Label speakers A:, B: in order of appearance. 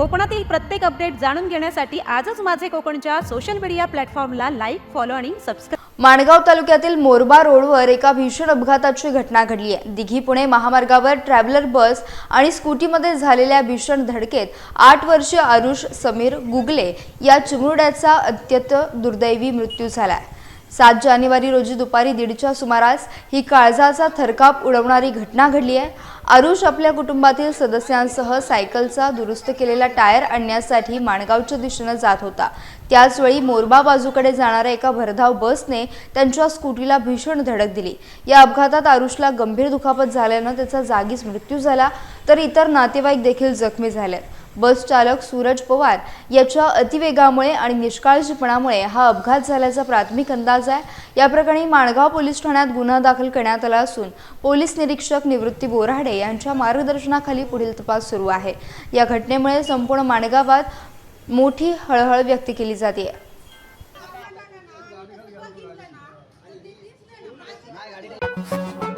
A: कोकणातील प्रत्येक अपडेट जाणून घेण्यासाठी आजच माझे कोकणच्या सोशल मीडिया प्लॅटफॉर्मला लाईक, फॉलो आणि सबस्क्राइब।
B: माणगाव तालुक्यातील मोरबा रोडवर एका भीषण अपघाताची घटना घडली आहे। दिघी पुणे महामार्गावर ट्रॅव्हलर बस आणि स्कूटीमध्ये झालेल्या भीषण धडकेत 8 वर्षीय आरुष समीर गुगले या चिमुरड्याचा अत्यंत दुर्दैवी मृत्यू झाला। 7 जानेवारी रोजी दुपारी 1:30च्या सुमारास ही काळजाचा थरकाप उडवणारी घटना घडली आहे। आरुष आपल्या कुटुंबातील सदस्यांसह सायकलचा दुरुस्त केलेला टायर आणण्यासाठी माणगावच्या दिशेने जात होता। त्याच वेळी मोरबा बाजूकडे जाणाऱ्या एका भरधाव बसने त्यांच्या स्कूटीला भीषण धडक दिली। या अपघातात आरुषला गंभीर दुखापत झाल्याने त्याचा जागीच मृत्यू झाला, तर इतर नातेवाईक देखील जखमी झाले। बस चालक सूरज पवार याच्या अतिवेगामुळे आणि निष्काळजीपणामुळे हा अपघात झाल्याचा प्राथमिक अंदाज आहे। या प्रकरणी माणगाव पोलीस ठाण्यात गुन्हा दाखल करण्यात आला असून पोलीस निरीक्षक निवृत्ती बोराडे यांच्या मार्गदर्शनाखाली पुढील तपास सुरू आहे। या घटनेमुळे संपूर्ण माणगावात मोठी हळहळ व्यक्त केली जाते।
C: नाही गाडी